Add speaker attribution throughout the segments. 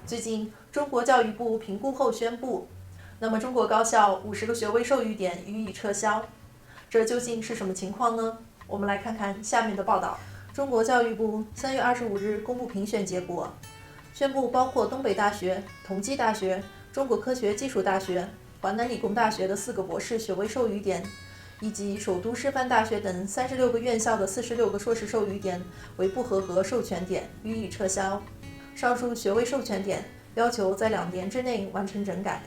Speaker 1: 最近，中国教育部评估后宣布，那么中国高校50个学位授予点予以撤销。这究竟是什么情况呢？我们来看看下面的报道。中国教育部3月25日公布评选结果，宣布包括东北大学、同济大学、中国科学技术大学、华南理工大学的4个博士学位授予点，以及首都师范大学等36个院校的46个硕士授予点为不合格授权点，予以撤销。上述学位授权点要求在2年之内完成整改，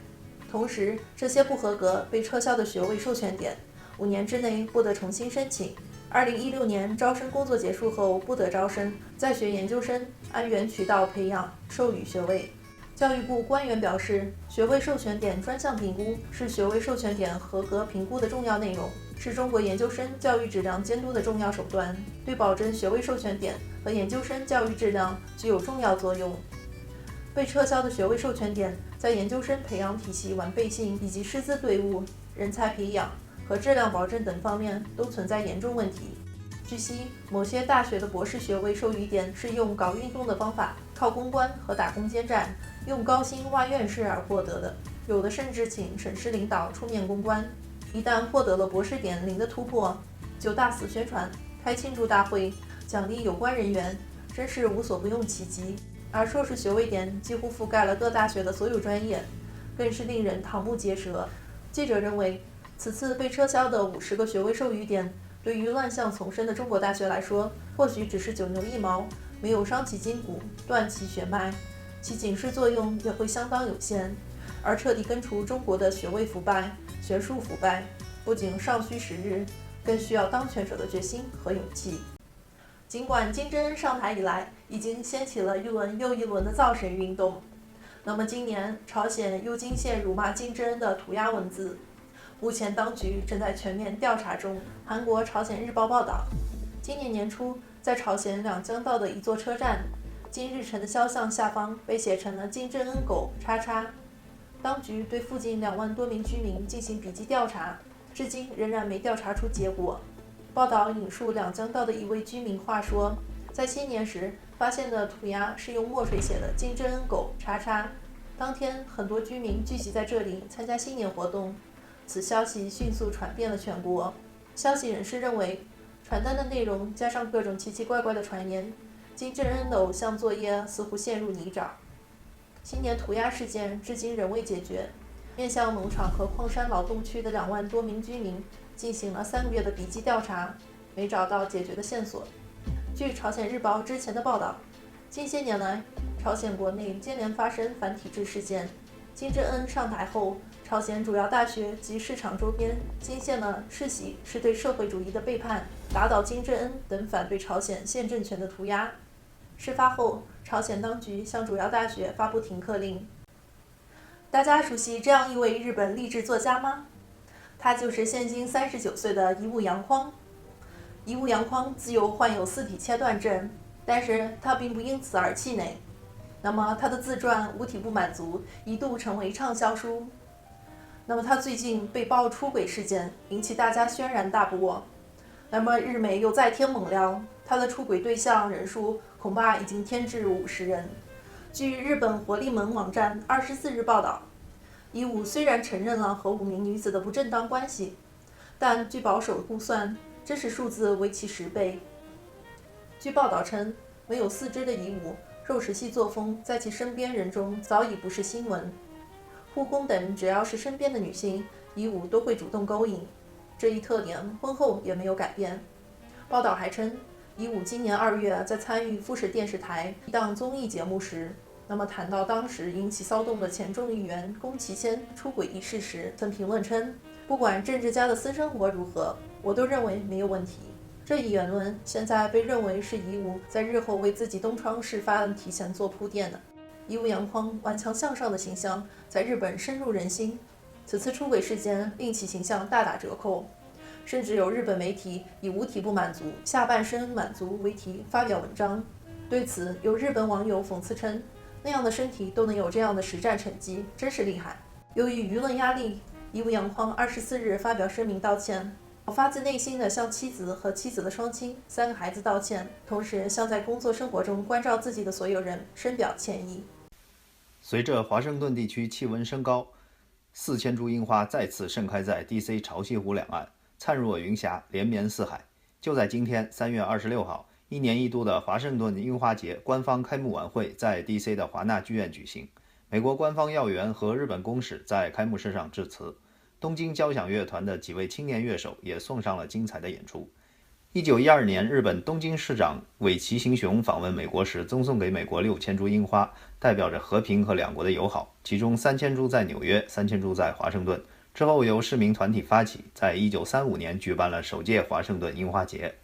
Speaker 1: 同时这些不合格被撤销的学位授权点5年之内不得重新申请。2016年招生工作结束后不得招生，在学研究生按原渠道培养授予学位。教育部官员表示，学位授权点专项评估是学位授权点合格评估的重要内容，是中国研究生教育质量监督的重要手段，对保证学位授权点和研究生教育质量具有重要作用。被撤销的学位授权点在研究生培养体系完备性以及师资队伍、人才培养和质量保证等方面都存在严重问题。据悉，某些大学的博士学位授予点是用搞运动的方法，靠公关和打攻坚战，用高薪挖院士而获得的，有的甚至请省市领导出面公关。一旦获得了博士点0的突破，就大肆宣传，开庆祝大会，奖励有关人员，真是无所不用其极。而硕士学位点几乎覆盖了各大学的所有专业，更是令人瞠目结舌。记者认为，此次被撤销的50个学位授予点，对于乱象丛生的中国大学来说，或许只是九牛一毛，没有伤其筋骨，断其血脉，其警示作用也会相当有限。而彻底根除中国的学位腐败、学术腐败，不仅尚需时日，更需要当权者的决心和勇气。尽管金正恩上台以来，已经掀起了一轮又一轮的造神运动，那么今年朝鲜又惊现辱骂金正恩的涂鸦文字，目前当局正在全面调查中。韩国《朝鲜日报》报道，今年年初，在朝鲜两江道的一座车站，金日成的肖像下方被写成了金正恩狗叉叉。当局对附近2万多名居民进行笔迹调查，至今仍然没调查出结果。报道引述两江道的一位居民话说，在新年时发现的涂鸦是用墨水写的金正恩狗叉叉。当天很多居民聚集在这里参加新年活动，此消息迅速传遍了全国。消息人士认为，传单的内容加上各种奇奇怪怪的传言，金正恩的偶像作业似乎陷入泥沼。新年涂鸦事件至今仍未解决，面向农场和矿山劳动区的2万多名居民进行了3个月的笔迹调查，没找到解决的线索。据朝鲜日报之前的报道，近些年来，朝鲜国内接连发生反体制事件。金正恩上台后，朝鲜主要大学及市场周边惊现了世袭是对社会主义的背叛、打倒金正恩等反对朝鲜现政权的涂鸦。事发后，朝鲜当局向主要大学发布停课令。大家熟悉这样一位日本励志作家吗？他就是现今39岁的一物阳匡。一物阳匡自幼患有四体切断症，但是他并不因此而气馁。那么他的自传《无体不满足》一度成为畅销书。那么他最近被曝出轨事件，引起大家轩然大波。那么日媒又再添猛料，他的出轨对象人数恐怕已经添至50人。据日本活力门网站24日报道，一物虽然承认了和5名女子的不正当关系，但据保守估算，真实数字为其10倍。据报道称，没有四肢的一物肉食系作风在其身边人中早已不是新闻。护工等只要是身边的女性，一物都会主动勾引，这一特点婚后也没有改变。报道还称，一物今年2月在参与富士电视台一档综艺节目时，那么谈到当时引起骚动的前众议员宫崎谦出轨一事时，曾评论称，不管政治家的私生活如何，我都认为没有问题。这一言论现在被认为是一物在日后为自己东窗事发案提前做铺垫的。一物阳匡顽强向上的形象在日本深入人心，此次出轨事件令其形象大打折扣，甚至有日本媒体以“无体不满足，下半身满足”为题发表文章。对此，有日本网友讽刺称，那样的身体都能有这样的实战成绩，真是厉害。由于舆论压力，一物阳匡24日发表声明道歉，我发自内心地向妻子和妻子的双亲、3个孩子道歉，同时向在工作生活中关照自己的所有人深表歉意。
Speaker 2: 随着华盛顿地区气温升高，4000株樱花再次盛开在 DC 潮汐湖两岸，灿若云霞，连绵四海。就在今天3月26号，1年1度的华盛顿樱花节官方开幕晚会在 DC 的华纳剧院举行，美国官方要员和日本公使在开幕式上致辞，东京交响乐团的几位青年乐手也送上了精彩的演出。1912年，日本东京市长尾崎行雄访问美国时，赠送给美国6000株樱花，代表着和平和两国的友好。其中3000株在纽约，3000株在华盛顿。之后由市民团体发起，在1935年举办了首届华盛顿樱花节。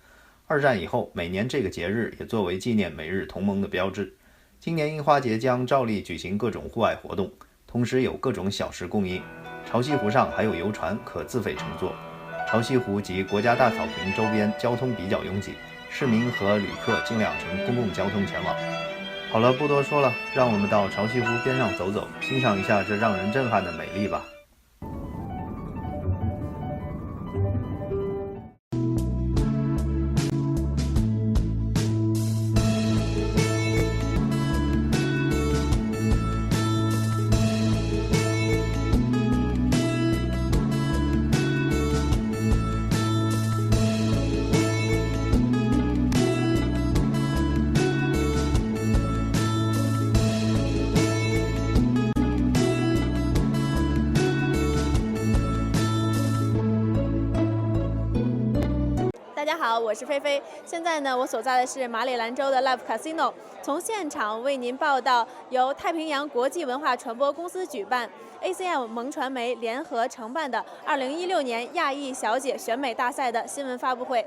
Speaker 2: 二战以后，每年这个节日也作为纪念美日同盟的标志。今年樱花节将照例举行各种户外活动，同时有各种小食供应。潮汐湖上还有游船可自费乘坐。潮汐湖及国家大草坪周边交通比较拥挤，市民和旅客尽量乘公共交通前往。好了，不多说了，让我们到潮汐湖边上走走，欣赏一下这让人震撼的美丽吧。
Speaker 3: 大家好，我是菲菲。现在呢，我所在的是马里兰州的 Live Casino， 从现场为您报道由太平洋国际文化传播公司举办、ACM 萌传媒联合承办的2016年亚裔小姐选美大赛的新闻发布会。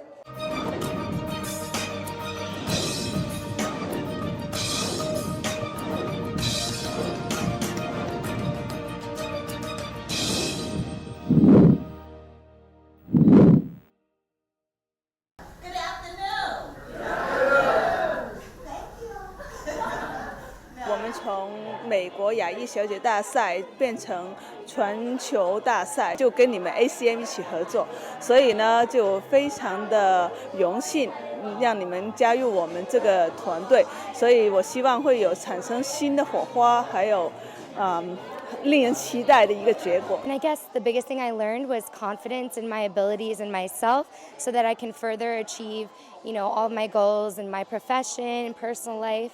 Speaker 4: 从美国亚裔小姐大赛变成全球大赛，就跟你们 ACM 一起合作，所以呢就非常的荣幸让你们加入我们这个团队，所以我希望会有产生新的火花，还有令人期待的一个结果。
Speaker 5: And I guess the biggest thing I learned was confidence in my abilities and myself so that I can further achieve, all of my goals in my profession and personal life.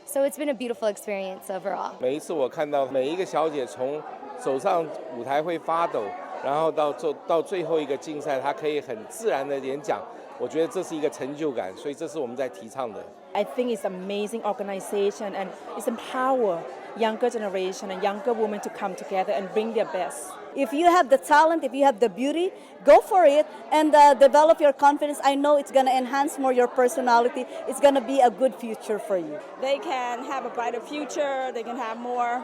Speaker 5: So it's been a beautiful experience overall.
Speaker 6: 每一次我看到每一个小姐从走上舞台会发抖，然后到最后一个竞赛，她可以很自然的演讲，我觉得这是一个成就感，所以这是我们在提倡的。
Speaker 7: I think it's amazing organization and it's empower younger generation and younger women to come together and bring their best.
Speaker 8: If you have the talent, if you have the beauty, go for it and develop your confidence. I know it's going to enhance more your personality. It's going to be a good future for you.
Speaker 7: They can have a brighter future. They can have more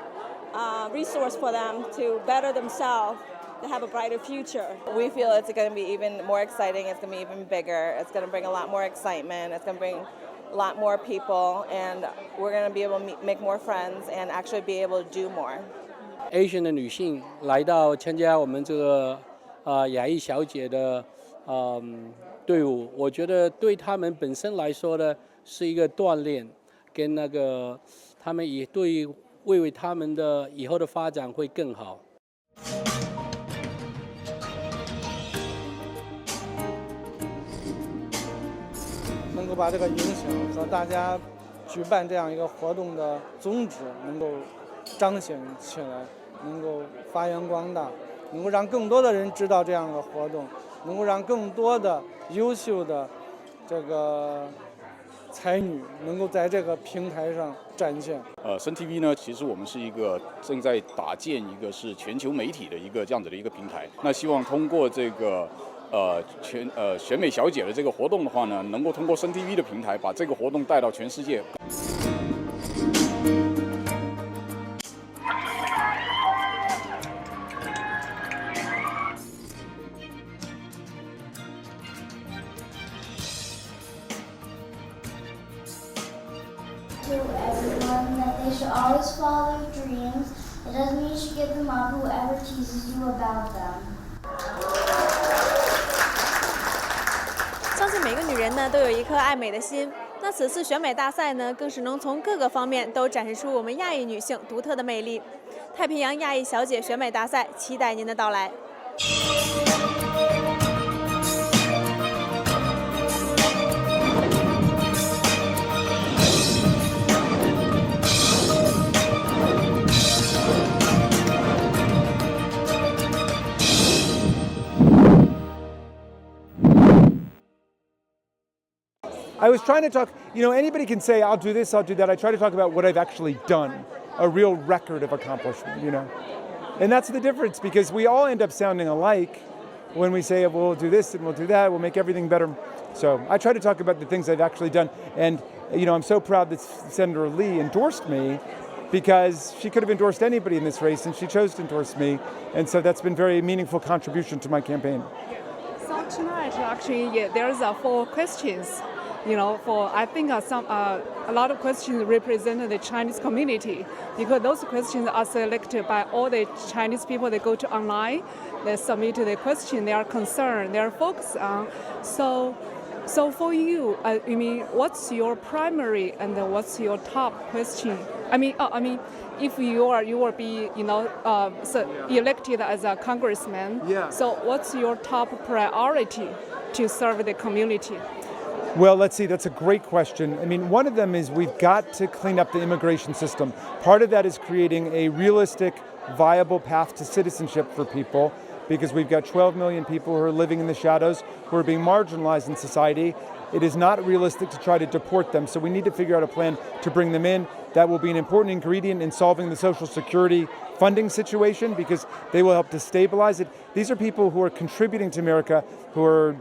Speaker 7: resource for them to better themselves, to have a brighter future.
Speaker 9: We feel it's going to be even more exciting. It's going to be even bigger. It's going to bring a lot more excitement. It's going to bring a lot more people, and we're going to be able to make more friends and actually be able to do more.
Speaker 10: Asian 的女性来到参加我们这个亚裔小姐的队伍，我觉得对她们本身来说呢是一个锻炼，跟她们也为她们的以后的发展会更好。
Speaker 11: 能够把这个影响和大家举办这样一个活动的宗旨能够彰显起来，能够发扬光大，能够让更多的人知道这样的活动，能够让更多的优秀的这个才女能够在这个平台上展现。
Speaker 12: 深 TV 呢，其实我们是一个正在搭建一个是全球媒体的一个这样子的一个平台。那希望通过这个选美小姐的这个活动的话呢，能够通过深 TV 的平台把这个活动带到全世界。
Speaker 13: To everyone that they should always follow their dreams. It doesn't mean you should give them up, whoever teases you about them.
Speaker 3: 相信每个女人呢都有一颗爱美的心，那此次选美大赛呢，更是能从各个方面都展示出我们亚裔女性独特的魅力。太平洋亚裔小姐选美大赛，期待您的到来。
Speaker 14: I was trying to talk, anybody can say, I'll do this, I'll do that. I try to talk about what I've actually done, a real record of accomplishment, And that's the difference, because we all end up sounding alike when we say, we'll do this and we'll do that, we'll make everything better. So I try to talk about the things I've actually done. And, I'm so proud that Senator Lee endorsed me, because she could have endorsed anybody in this race, and she chose to endorse me. And so that's been a very meaningful contribution to my campaign.
Speaker 15: So tonight, actually, there's 4 questions. I think a lot of questions represent the Chinese community, because those questions are selected by all the Chinese people. They go to online, they submit the question, they are concerned, they are focused on. So for you, what's your primary and what's your top question? If you will be, elected as a congressman.
Speaker 14: Yeah.
Speaker 15: So what's your top priority to serve the community?
Speaker 14: Well, let's see, that's a great question. One of them is we've got to clean up the immigration system. Part of that is creating a realistic, viable path to citizenship for people, because we've got 12 million people who are living in the shadows, who are being marginalized in society. It is not realistic to try to deport them, so we need to figure out a plan to bring them in. That will be an important ingredient in solving the Social Security funding situation, because they will help to stabilize it. These are people who are contributing to America, who are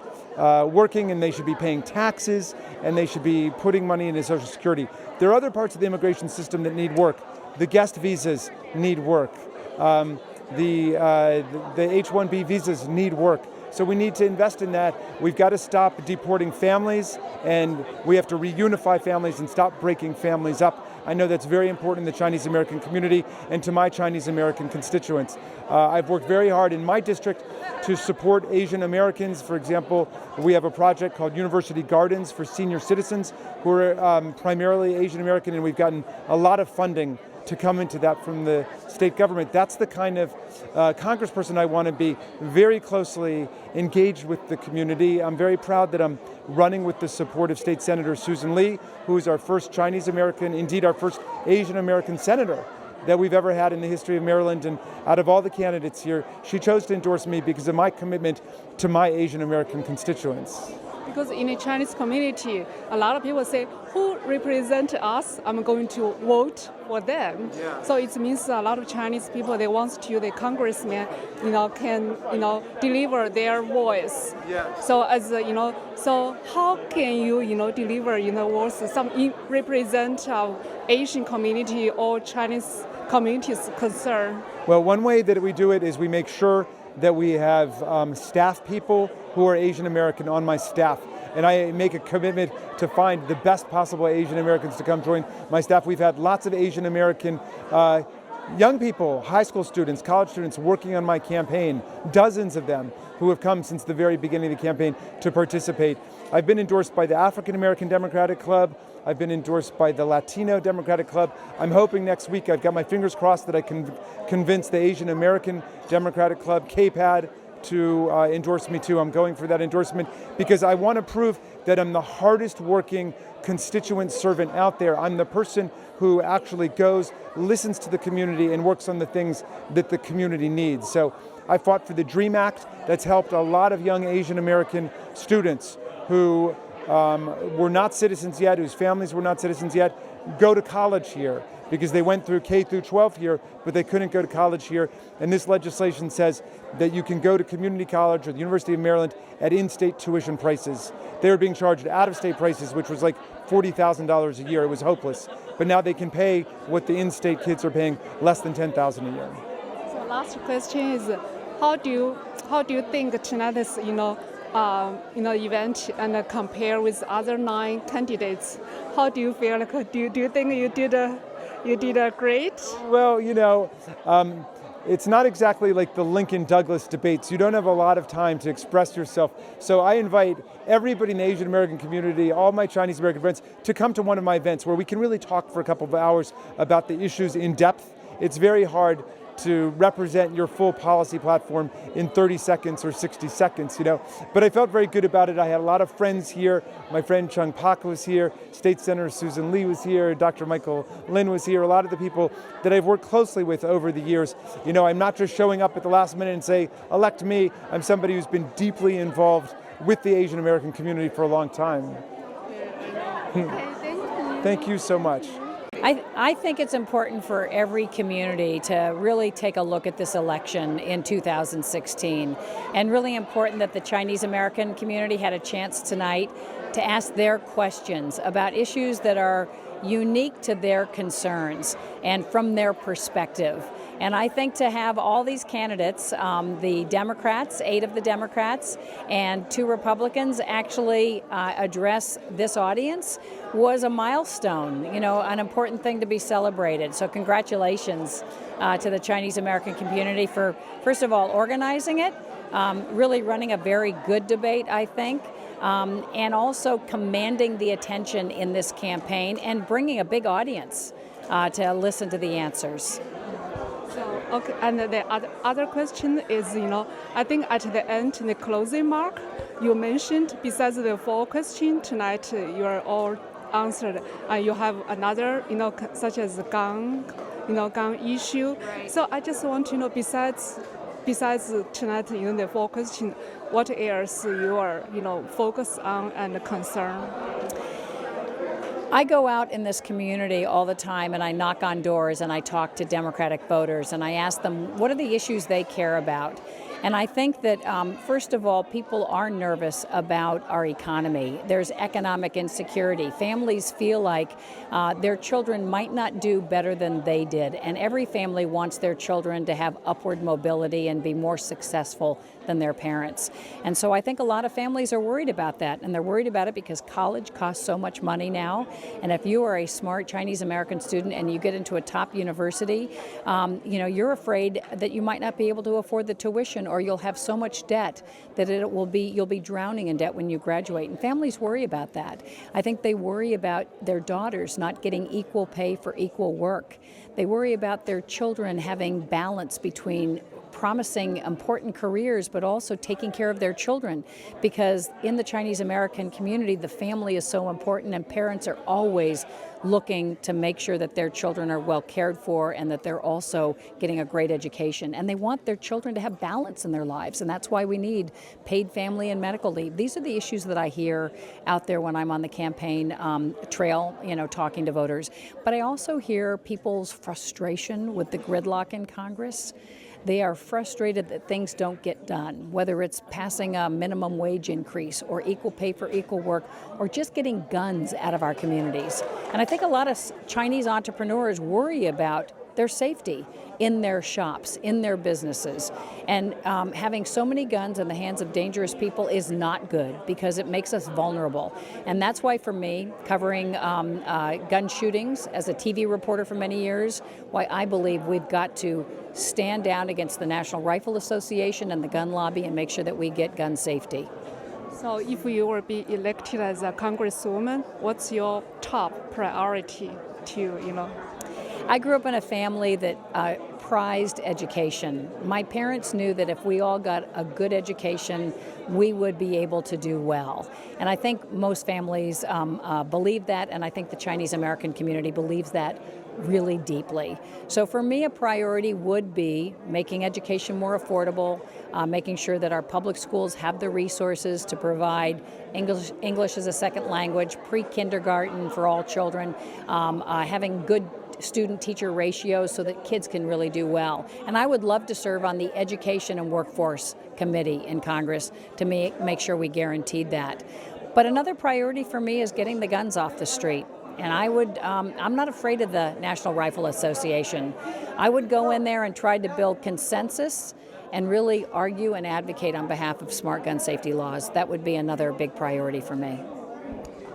Speaker 14: working, and they should be paying taxes, and they should be putting money into Social Security. There are other parts of the immigration system that need work. The guest visas need work. The H-1B visas need work. So we need to invest in that. We've got to stop deporting families, and we have to reunify families and stop breaking families up. I know that's very important in the Chinese American community and to my Chinese American constituents. I've worked very hard in my district to support Asian Americans. For example, we have a project called University Gardens for senior citizens who are primarily Asian American, and we've gotten a lot of funding to come into that from the state government. That's the kind of congressperson I want to be, very closely engaged with the community. I'm very proud that I'm running with the support of State Senator Susan Lee, who is our first Chinese American, indeed our first Asian American senator that we've ever had in the history of Maryland. And out of all the candidates here, she chose to endorse me because of my commitment to my Asian American constituents.
Speaker 15: Because in the Chinese community, a lot of people say, who represent us? I'm going to vote for them.
Speaker 14: Yeah.
Speaker 15: So it means a lot of Chinese people, they want to, the congressman, can, deliver their voice.
Speaker 14: Yeah.
Speaker 15: So so how can you, deliver, voice, represent Asian community or Chinese community's concern?
Speaker 14: Well, one way that we do it is we make sure that we have staff people who are Asian American on my staff. And I make a commitment to find the best possible Asian Americans to come join my staff. We've had lots of Asian American young people, high school students, college students working on my campaign, dozens of them who have come since the very beginning of the campaign to participate. I've been endorsed by the African American Democratic Club. I've been endorsed by the Latino Democratic Club. I'm hoping next week, I've got my fingers crossed, that I can convince the Asian American Democratic Club, KPAD, to endorse me too. I'm going for that endorsement because I want to prove that I'm the hardest working constituent servant out there. I'm the person who actually goes, listens to the community, and works on the things that the community needs. So I fought for the DREAM Act. That's helped a lot of young Asian American students who were not citizens yet, whose families were not citizens yet, go to college here because they went through K through 12 here, but they couldn't go to college here. And this legislation says that you can go to community college or the University of Maryland at in-state tuition prices. They were being charged out-of-state prices, which was like $40,000 a year. It was hopeless. But now they can pay what the in-state kids are paying, less than $10,000 a year.
Speaker 15: So last question is, how do you think tonight's event and compare with other 9 candidates? How do you feel? Do you think you did great?
Speaker 14: Well, it's not exactly like the Lincoln-Douglas debates. You don't have a lot of time to express yourself. So I invite everybody in the Asian American community, all my Chinese American friends, to come to one of my events where we can really talk for a couple of hours about the issues in depth. It's very hard to represent your full policy platform in 30 seconds or 60 seconds, But I felt very good about it. I had a lot of friends here. My friend Chung Pak was here. State Senator Susan Lee was here. Dr. Michael Lin was here. A lot of the people that I've worked closely with over the years. I'm not just showing up at the last minute and say, elect me. I'm somebody who's been deeply involved with the Asian American community for a long time. Thank you so much.
Speaker 16: I think it's important for every community to really take a look at this election in 2016, and really important that the Chinese American community had a chance tonight to ask their questions about issues that are unique to their concerns and from their perspective. And I think to have all these candidates, the Democrats, 8 of the Democrats, and 2 Republicans actually address this audience was a milestone, an important thing to be celebrated. So congratulations to the Chinese American community for, first of all, organizing it, really running a very good debate, I think, and also commanding the attention in this campaign and bringing a big audience to listen to the answers.
Speaker 15: Okay, and the other question is, I think at the end, in the closing mark, you mentioned besides the 4 questions tonight, you are all answered. You have another, such as the gun issue. Right. So I just want to know, besides tonight, the 4 questions, what areas you are, focus on and concern?
Speaker 16: I go out in this community all the time and I knock on doors and I talk to Democratic voters and I ask them what are the issues they care about. And I think that, first of all, people are nervous about our economy. There's economic insecurity. Families feel like their children might not do better than they did. And every family wants their children to have upward mobility and be more successful than their parents. And so I think a lot of families are worried about that. And they're worried about it because college costs so much money now. And if you are a smart Chinese American student and you get into a top university, you're afraid that you might not be able to afford the tuition, or you'll have so much debt that you'll be drowning in debt when you graduate. And families worry about that. I think they worry about their daughters not getting equal pay for equal work. They worry about their children having balance between promising important careers, but also taking care of their children, because in the Chinese American community, the family is so important and parents are always looking to make sure that their children are well cared for and that they're also getting a great education. And they want their children to have balance in their lives, and that's why we need paid family and medical leave. These are the issues that I hear out there when I'm on the campaign trail, talking to voters. But I also hear people's frustration with the gridlock in Congress. They are frustrated that things don't get done, whether it's passing a minimum wage increase or equal pay for equal work or just getting guns out of our communities. And I think a lot of Chinese entrepreneurs worry about their safety in their shops, in their businesses. And having so many guns in the hands of dangerous people is not good because it makes us vulnerable. And that's why for me, covering gun shootings as a TV reporter for many years, why I believe we've got to stand down against the National Rifle Association and the gun lobby and make sure that we get gun safety.
Speaker 15: So if you will be elected as a congresswoman, what's your top priority to,
Speaker 16: I grew up in a family that prized education. My parents knew that if we all got a good education, we would be able to do well. And I think most families believe that, and I think the Chinese American community believes that really deeply. So for me, a priority would be making education more affordable, making sure that our public schools have the resources to provide English as a second language, pre-kindergarten for all children, having good student-teacher ratios so that kids can really do well. And I would love to serve on the Education and Workforce Committee in Congress to make sure we guaranteed that. But another priority for me is getting the guns off the street. And I'm not afraid of the National Rifle Association. I would go in there and try to build consensus and really argue and advocate on behalf of smart gun safety laws. That would be another big priority for me.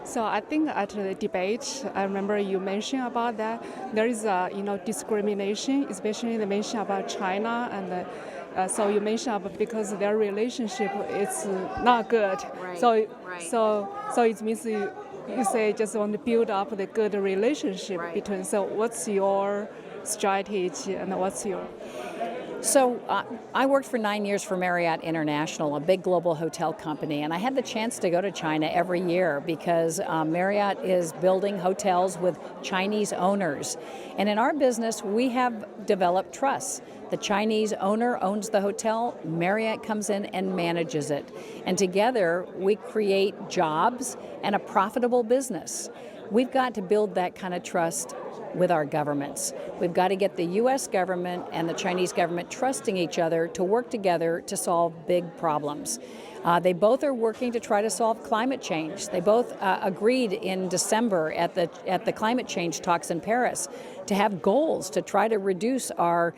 Speaker 15: So I think at the debate, I remember you mentioned about that there is discrimination, especially the mention about China, and so you mentioned about because their relationship is not good.
Speaker 16: Right.
Speaker 15: So it means you say just want to build up the good relationship between. So what's your strategy and what's your?
Speaker 16: So I worked for 9 years for Marriott International, a big global hotel company, and I had the chance to go to China every year because Marriott is building hotels with Chinese owners. And in our business, we have developed trust. The Chinese owner owns the hotel, Marriott comes in and manages it. And together, we create jobs and a profitable business. We've got to build that kind of trust with our governments. We've got to get the U.S. government and the Chinese government trusting each other to work together to solve big problems. They both are working to try to solve climate change. They both agreed in December at the climate change talks in Paris to have goals to try to reduce our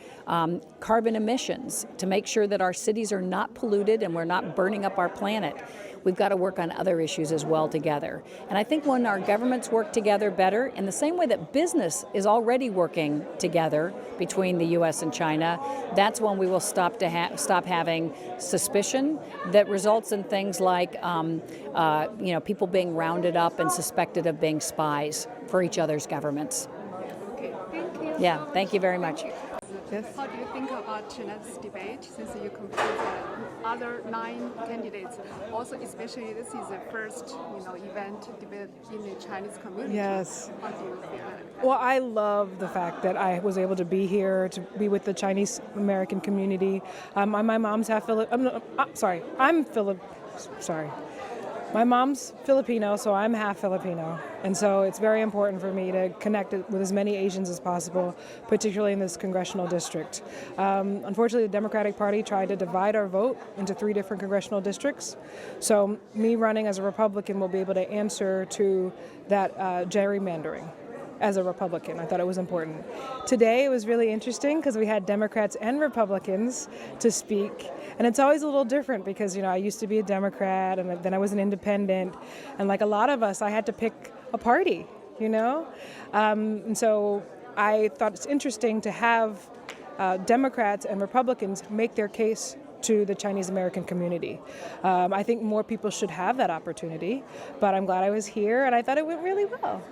Speaker 16: carbon emissions, to make sure that our cities are not polluted and we're not burning up our planet. We've got to work on other issues as well together. And I think when our governments work together better, in the same way that business is already working together between the U.S. and China, that's when we will stop having suspicion that results in things like people being rounded up and suspected of being spies for each other's governments.
Speaker 15: Okay, thank you.
Speaker 16: Yeah, thank you very much.
Speaker 15: Yes. How do you think about tonight's debate since you compete the other 9 candidates? Also, especially this is the first, event debate in the Chinese community.
Speaker 17: Yes.
Speaker 15: How do you feel?
Speaker 17: Well, I love the fact that I was able to be here to be with the Chinese American community. My mom's half My mom's Filipino, so I'm half Filipino. And so it's very important for me to connect with as many Asians as possible, particularly in this congressional district. Unfortunately, the Democratic Party tried to divide our vote into 3 different congressional districts. So me running as a Republican will be able to answer to that gerrymandering as a Republican. I thought it was important. Today it was really interesting because we had Democrats and Republicans to speak. And it's always a little different because, I used to be a Democrat and then I was an independent. And like a lot of us, I had to pick a party, And so I thought it's interesting to have Democrats and Republicans make their case to the Chinese American community. I think more people should have that opportunity, but I'm glad I was here and I thought it went really well.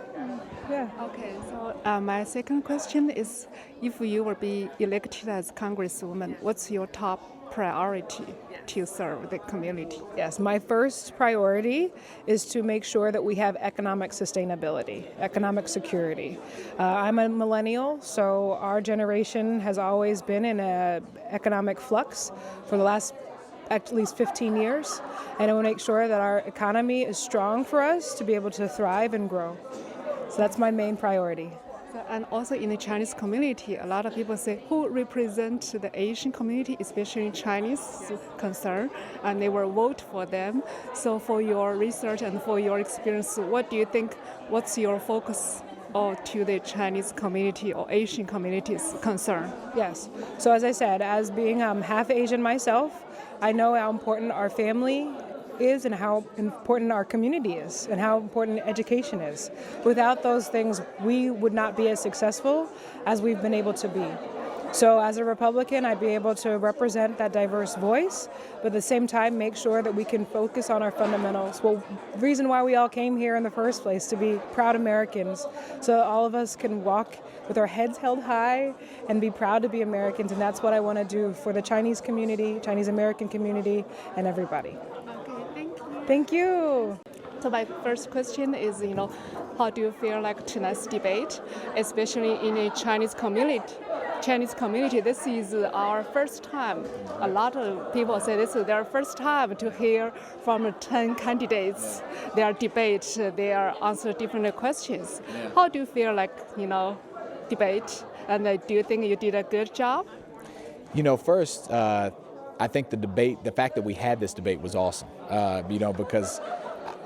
Speaker 17: Yeah.
Speaker 15: Okay, so my second question is, if you will be elected as Congresswoman, what's your top priority to serve the community?
Speaker 17: Yes, my first priority is to make sure that we have economic sustainability, economic security. I'm a millennial, so our generation has always been in an economic flux for the last at least 15 years, and I want to make sure that our economy is strong for us to be able to thrive and grow. So that's my main priority.
Speaker 15: And also in the Chinese community, a lot of people say who represent the Asian community, especially Chinese concern, and they will vote for them. So for your research and for your experience, what do you think, what's your focus to the Chinese community or Asian community's concern?
Speaker 17: Yes. So as I said, as being half Asian myself, I know how important our family is and how important our community is and how important education is. Without those things, we would not be as successful as we've been able to be. So as a Republican, I'd be able to represent that diverse voice, but at the same time make sure that we can focus on our fundamentals. Well, the reason why we all came here in the first place, to be proud Americans, so that all of us can walk with our heads held high and be proud to be Americans, and that's what I want to do for the Chinese community, Chinese American community, and everybody.
Speaker 15: Okay, thank you.
Speaker 17: Thank you.
Speaker 15: So my first question is, how do you feel like tonight's debate, especially in a Chinese community? This is our first time. A lot of people say this is their first time to hear from 10 candidates, their debate, their answer different questions. Yeah. How do you feel like, debate? And do you think you did a good job?
Speaker 18: First, I think the fact that we had this debate was awesome, because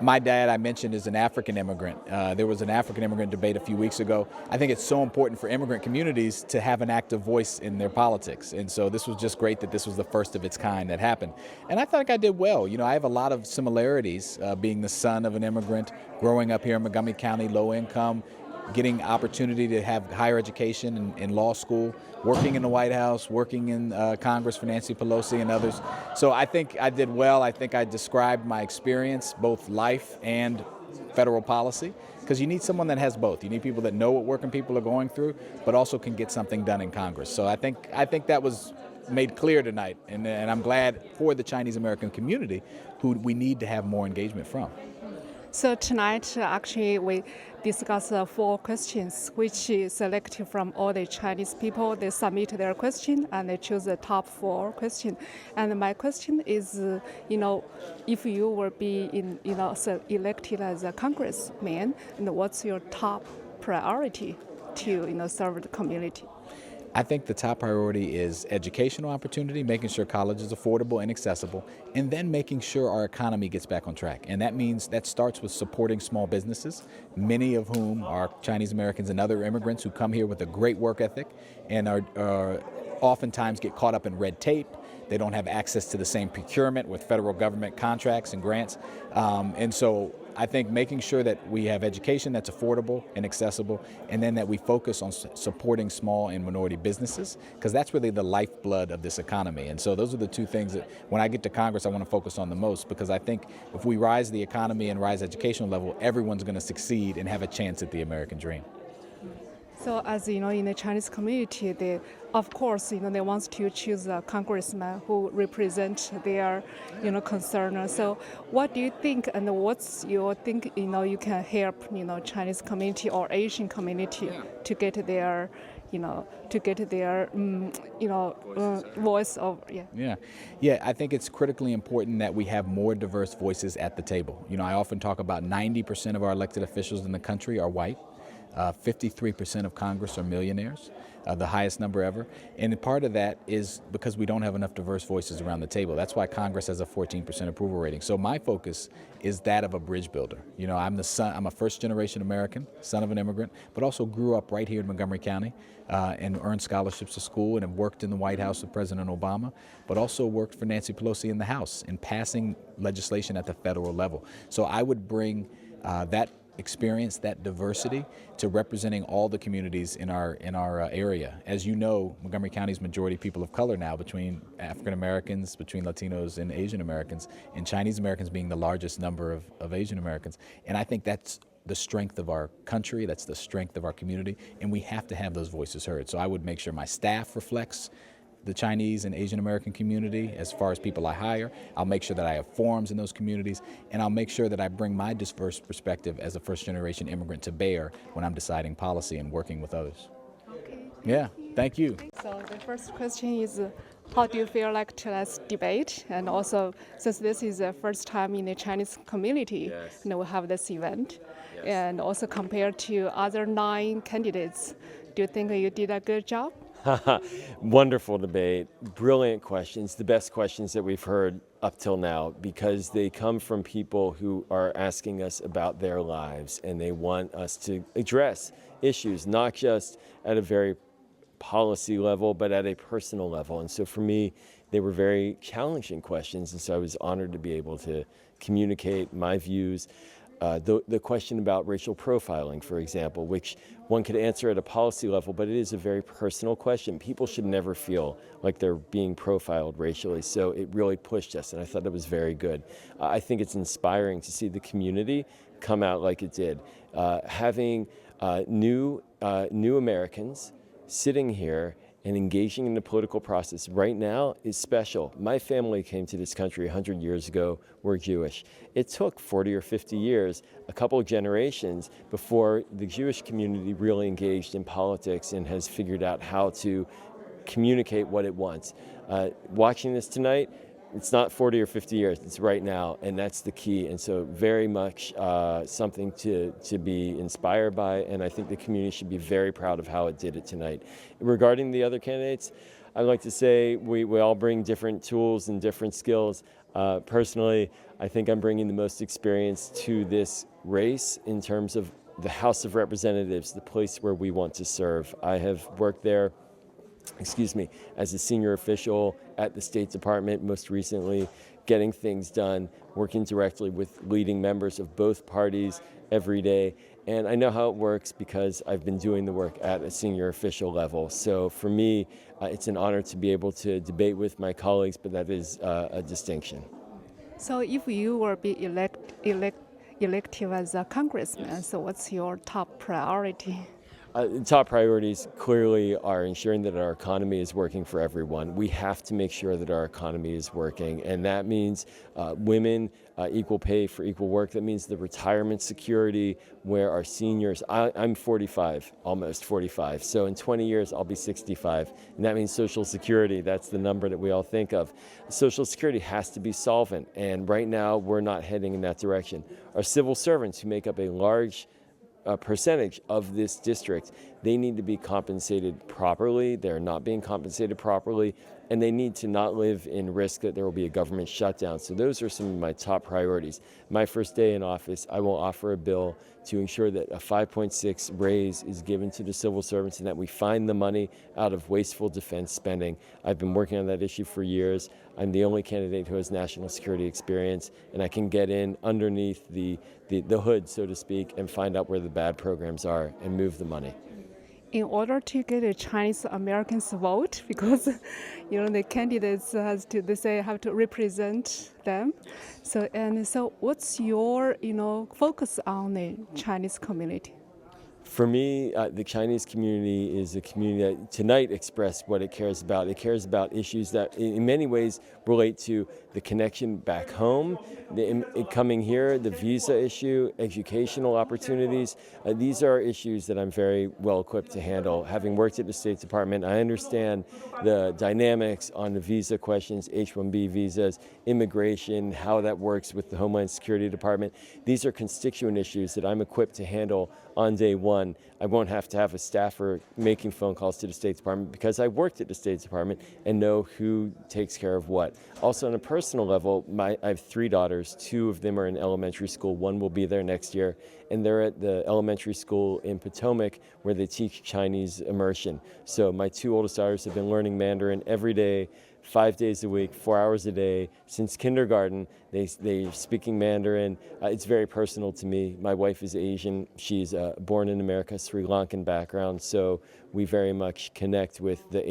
Speaker 12: My dad, I mentioned, is an African immigrant. There was an African immigrant debate a few weeks ago. I think it's so important for immigrant communities to have an active voice in their politics. And so this was just great that this was the first of its kind that happened. And I think I did well. You know, I have a lot of similarities being the son of an immigrant, growing up here in Montgomery County, low income, getting opportunity to have higher education in law school, working in the White House, working in Congress for Nancy Pelosi and others. So I think I did well. I think I described my experience, both life and federal policy, because you need someone that has both. You need people that know what working people are going through, but also can get something done in Congress. So I think that was made clear tonight, and I'm glad for the Chinese American community, who we need to have more engagement from.
Speaker 15: So tonight, actually, we discuss 4 questions, which is selected from all the Chinese people. They submit their question and they choose the top 4 questions. And my question is, if you will be elected as a congressman, and what's your top priority to serve the community?
Speaker 12: I think the top priority is educational opportunity, making sure college is affordable and accessible, and then making sure our economy gets back on track. And that means that starts with supporting small businesses, many of whom are Chinese Americans and other immigrants who come here with a great work ethic and are oftentimes get caught up in red tape. They don't have access to the same procurement with federal government contracts and grants. And so I think making sure that we have education that's affordable and accessible, and then that we focus on supporting small and minority businesses, because that's really the lifeblood of this economy. And so those are the 2 things that when I get to Congress I want to focus on the most, because I think if we rise the economy and rise educational level, everyone's going to succeed and have a chance at the American dream.
Speaker 15: So as you know, in the Chinese community, they want to choose a congressman who represent their, concern. So what do you think, and what's your think, you can help, Chinese community or Asian community to get their, voice of,
Speaker 12: Yeah, I think it's critically important that we have more diverse voices at the table. I often talk about 90% of our elected officials in the country are white. 53% of Congress are millionaires, the highest number ever. And part of that is because we don't have enough diverse voices around the table. That's why Congress has a 14% approval rating. So my focus is that of a bridge builder. I'm a first-generation American, son of an immigrant, but also grew up right here in Montgomery County and earned scholarships to school and have worked in the White House with President Obama, but also worked for Nancy Pelosi in the House in passing legislation at the federal level. So I would bring that experience, that diversity, to representing all the communities in our area. As you know, Montgomery County is majority people of color now, between African Americans, between Latinos and Asian Americans, and Chinese Americans being the largest number of Asian Americans. And I think that's the strength of our country, that's the strength of our community, and we have to have those voices heard. So I would make sure my staff reflects the Chinese and Asian American community as far as people I hire. I'll make sure that I have forums in those communities, and I'll make sure that I bring my diverse perspective as a first-generation immigrant to bear when I'm deciding policy and working with others.
Speaker 15: Okay.
Speaker 12: Thank you.
Speaker 15: So the first question is, how do you feel like tonight's debate? And also, since this is the first time in the Chinese community, we have this event, and also compared to other 9 candidates, do you think you did a good job?
Speaker 19: Wonderful debate, brilliant questions, the best questions that we've heard up till now, because they come from people who are asking us about their lives, and they want us to address issues, not just at a very policy level, but at a personal level. And so for me, they were very challenging questions, and so I was honored to be able to communicate my views. The question about racial profiling, for example, which one could answer at a policy level, but it is a very personal question. People should never feel like they're being profiled racially, so it really pushed us, and I thought it was very good. I think it's inspiring to see the community come out like it did. Having new Americans sitting here and engaging in the political process right now is special. My family came to this country 100 years ago. We're Jewish. It took 40 or 50 years, a couple of generations, before the Jewish community really engaged in politics and has figured out how to communicate what it wants. Watching this tonight, it's not 40 or 50 years, it's right now, and that's the key. And so very much something to be inspired by, and I think the community should be very proud of how it did it tonight. Regarding the other candidates, I'd like to say we all bring different tools and different skills. Personally, I think I'm bringing the most experience to this race in terms of the House of Representatives, the place where we want to serve. I have worked there, as a senior official at the State Department, most recently, getting things done, working directly with leading members of both parties every day. And I know how it works because I've been doing the work at a senior official level. So for me, it's an honor to be able to debate with my colleagues, but that is a distinction.
Speaker 15: So if you were be elected as a congressman, so what's your top priority?
Speaker 19: Top priorities clearly are ensuring that our economy is working for everyone. We have to make sure that our economy is working, and that means women, equal pay for equal work. That means the retirement security where our seniors, I'm 45, almost 45, so in 20 years I'll be 65, and that means Social Security. That's the number that we all think of. Social Security has to be solvent, and right now we're not heading in that direction. Our civil servants, who make up a large percentage of this district, they need to be compensated properly. They're not being compensated properly, and they need to not live in risk that there will be a government shutdown. So those are some of my top priorities. My first day in office, I will offer a bill to ensure that a 5.6 raise is given to the civil servants and that we find the money out of wasteful defense spending. I've been working on that issue for years. I'm the only candidate who has national security experience, and I can get in underneath the hood, so to speak, and find out where the bad programs are and move the money.
Speaker 15: In order to get a Chinese Americans vote, because the candidates have to represent them. So what's your focus on the Chinese community?
Speaker 19: For me, the Chinese community is a community that tonight expressed what it cares about. It cares about issues that in many ways relate to the connection back home, coming here, the visa issue, educational opportunities. These are issues that I'm very well equipped to handle. Having worked at the State Department, I understand the dynamics on the visa questions, H-1B visas, immigration, how that works with the Homeland Security Department. These are constituent issues that I'm equipped to handle on day one. I won't have to have a staffer making phone calls to the State Department because I worked at the State Department and know who takes care of what. Also on a personal level, I have 3 daughters. 2 of them are in elementary school. 1 will be there next year. And they're at the elementary school in Potomac where they teach Chinese immersion. So my 2 oldest daughters have been learning Mandarin every day, 5 days a week, 4 hours a day. Since kindergarten, they're speaking Mandarin. It's very personal to me. My wife is Asian. She's born in America, Sri Lankan background. So we very much connect with the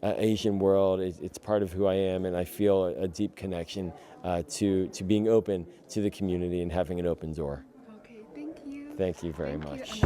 Speaker 19: Asian world. It's part of who I am, and I feel a deep connection to being open to the community and having an open door.
Speaker 15: Okay, thank you.
Speaker 19: Thank you very much.